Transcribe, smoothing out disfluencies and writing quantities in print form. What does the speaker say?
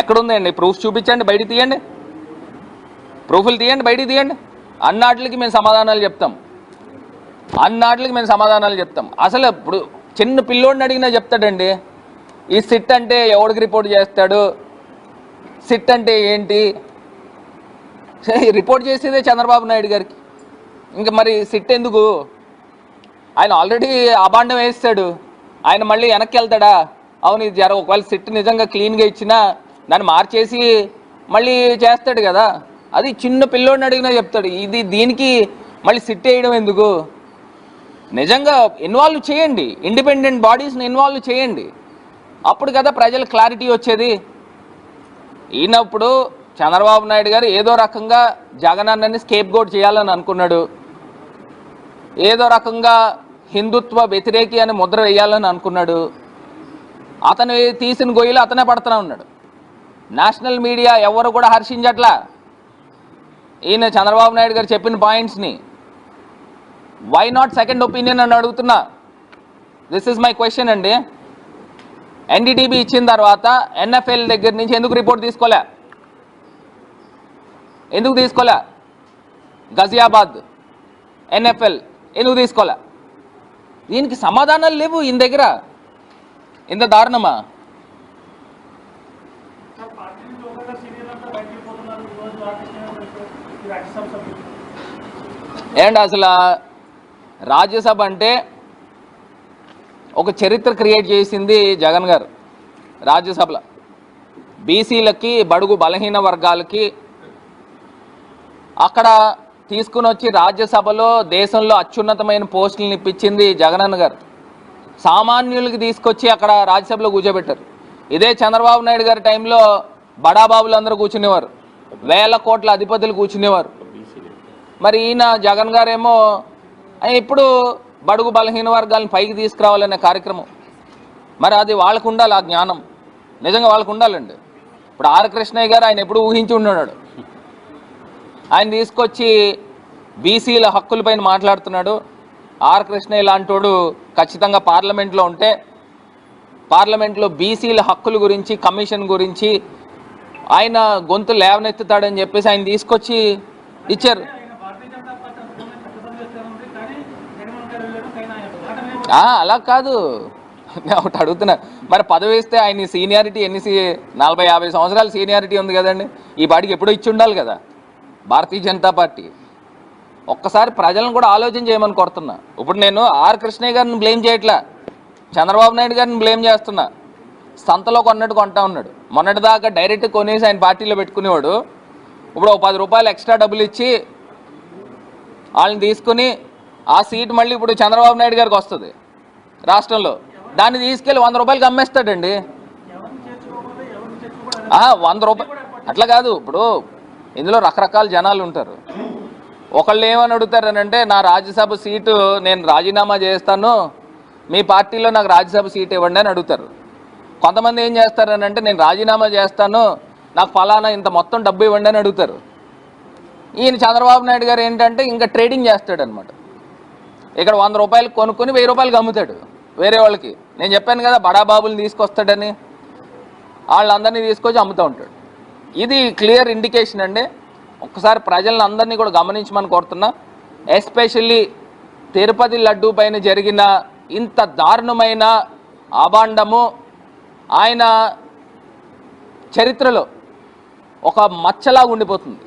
ఎక్కడుందండి ప్రూఫ్? చూపించండి, బయట తీయండి, ప్రూఫ్లు తీయండి, బయట తీయండి. అన్నాటికి మేము సమాధానాలు చెప్తాం, అన్నాటికి మేము సమాధానాలు చెప్తాం. అసలు ఇప్పుడు చిన్న పిల్లోడిని అడిగినా చెప్తాడండి. ఈ సిట్ అంటే ఎవడికి రిపోర్ట్ చేస్తాడు, సిట్ అంటే ఏంటి? రిపోర్ట్ చేసేదే చంద్రబాబు నాయుడు గారికి, ఇంకా మరి సిట్ ఎందుకు? ఆయన ఆల్రెడీ అబాండం వేస్తాడు, ఆయన మళ్ళీ వెనక్కి వెళ్తాడా? అవును ఇది ఒకవేళ సిట్ నిజంగా క్లీన్గా ఇచ్చినా దాన్ని మార్చేసి మళ్ళీ చేస్తాడు కదా. అది చిన్న పిల్లోడిని అడిగినా చెప్తాడు. దీనికి మళ్ళీ సిట్ వేయడం ఎందుకు? నిజంగా ఇన్వాల్వ్ చేయండి, ఇండిపెండెంట్ బాడీస్ని ఇన్వాల్వ్ చేయండి, అప్పుడు కదా ప్రజల క్లారిటీ వచ్చేది. ఈయనప్పుడు చంద్రబాబు నాయుడు గారు ఏదో రకంగా జగనన్నని స్కేప్ గోట్ చేయాలని అనుకున్నాడు, ఏదో రకంగా హిందుత్వ వ్యతిరేకి అని ముద్ర వేయాలని అనుకున్నాడు. అతను తీసిన గొయ్యిలు అతనే పడుతూనే ఉన్నాడు. నేషనల్ మీడియా ఎవరు కూడా హర్షించట్లా ఈయన చంద్రబాబు నాయుడు గారు చెప్పిన పాయింట్స్ని. వై నాట్ సెకండ్ ఒపీనియన్ అని అడుగుతున్నా. దిస్ ఇస్ మై క్వశ్చన్ అండి. ఎన్డీటీబీ ఇచ్చిన తర్వాత ఎన్ఎఫ్ఎల్ దగ్గర నుంచి ఎందుకు రిపోర్ట్ తీసుకోలే? ఎందుకు తీసుకోలే? గజియాబాద్ ఎన్ఎఫ్ఎల్ ఎందుకు తీసుకోలే? దీనికి సమాధానాలు లేవు ఈయన దగ్గర. ఇంత దారుణమా? ఏంటి అసలు రాజ్యసభ అంటే ఒక చరిత్ర క్రియేట్ చేసింది జగన్ గారు. రాజ్యసభలో బీసీలకి, బడుగు బలహీన వర్గాలకి అక్కడ తీసుకుని వచ్చి రాజ్యసభలో దేశంలో అత్యున్నతమైన పోస్టులను ఇప్పించింది జగనన్న గారు. సామాన్యులకి తీసుకొచ్చి అక్కడ రాజ్యసభలో కూర్చోబెట్టారు. ఇదే చంద్రబాబు నాయుడు గారి టైంలో బడాబాబులు అందరూ కూర్చునేవారు, వేల కోట్ల అధిపతులు కూర్చునేవారు. మరి ఈయన జగన్ గారేమో ఇప్పుడు బడుగు బలహీన వర్గాలను పైకి తీసుకురావాలనే కార్యక్రమం. మరి అది వాళ్ళకు ఉండాలి, ఆ జ్ఞానం నిజంగా వాళ్ళకు ఉండాలండి. ఇప్పుడు ఆర్ కృష్ణయ్య గారు ఆయన ఎప్పుడు ఊహించి ఉన్నాడు, ఆయన తీసుకొచ్చి బీసీల హక్కులపైన మాట్లాడుతున్నాడు. ఆర్ కృష్ణయ్య లాంటోడు ఖచ్చితంగా పార్లమెంట్లో ఉంటే పార్లమెంట్లో బీసీల హక్కుల గురించి, కమిషన్ గురించి ఆయన గొంతు లేవనెత్తుతాడని చెప్పేసి ఆయన తీసుకొచ్చి ఇచ్చారు. అలా కాదు, నేను ఒకటి అడుగుతున్నా, మరి పదవి ఇస్తే ఆయన సీనియారిటీ ఎన్ని 40-50 సంవత్సరాల సీనియారిటీ ఉంది కదండి. ఈ పార్టీకి ఎప్పుడో ఇచ్చి ఉండాలి కదా భారతీయ జనతా పార్టీ. ఒక్కసారి ప్రజలను కూడా ఆలోచన చేయమని కోరుతున్నా. ఇప్పుడు నేను ఆర్ కృష్ణయ్య గారిని బ్లేమ్ చేయట్లా, చంద్రబాబు నాయుడు గారిని బ్లేమ్ చేస్తున్నా. సంతలో కొన్నట్టు కొంటా ఉన్నాడు. మొన్నటిదాకా డైరెక్ట్ కొనేసి ఆయన పార్టీలో పెట్టుకునేవాడు. ఇప్పుడు 10 రూపాయలు ఎక్స్ట్రా డబ్బులు ఇచ్చి వాళ్ళని తీసుకుని ఆ సీట్ మళ్ళీ ఇప్పుడు చంద్రబాబు నాయుడు గారికి వస్తుంది రాష్ట్రంలో. దాన్ని తీసుకెళ్ళి 100 రూపాయలకి అమ్మేస్తాడండి. 100 రూపాయలు అట్లా కాదు. ఇప్పుడు ఇందులో రకరకాల జనాలు ఉంటారు. ఒకళ్ళు ఏమని అడుగుతారనంటే, నా రాజ్యసభ సీటు నేను రాజీనామా చేస్తాను, మీ పార్టీలో నాకు రాజ్యసభ సీట్ ఇవ్వండి అని అడుగుతారు. కొంతమంది ఏం చేస్తారనంటే, నేను రాజీనామా చేస్తాను, నాకు ఫలానా ఇంత మొత్తం డబ్బు ఇవ్వండి అని అడుగుతారు. ఈయన చంద్రబాబు నాయుడు గారు ఏంటంటే ఇంకా ట్రేడింగ్ చేస్తాడు అనమాట. ఇక్కడ 100 రూపాయలు కొనుక్కొని 1000 రూపాయలకి అమ్ముతాడు వేరే వాళ్ళకి. నేను చెప్పాను కదా బడాబాబుని తీసుకొస్తాడని, వాళ్ళందరినీ తీసుకొచ్చి అమ్ముతూ ఉంటాడు. ఇది క్లియర్ ఇండికేషన్ అండి. ఒక్కసారి ప్రజలను అందరినీ కూడా గమనించమని కోరుతున్నా. ఎస్పెషల్లీ తిరుపతి లడ్డూ పైన జరిగిన ఇంత దారుణమైన అభాండము ఆయన చరిత్రలో ఒక మచ్చలాగా ఉండిపోతుంది.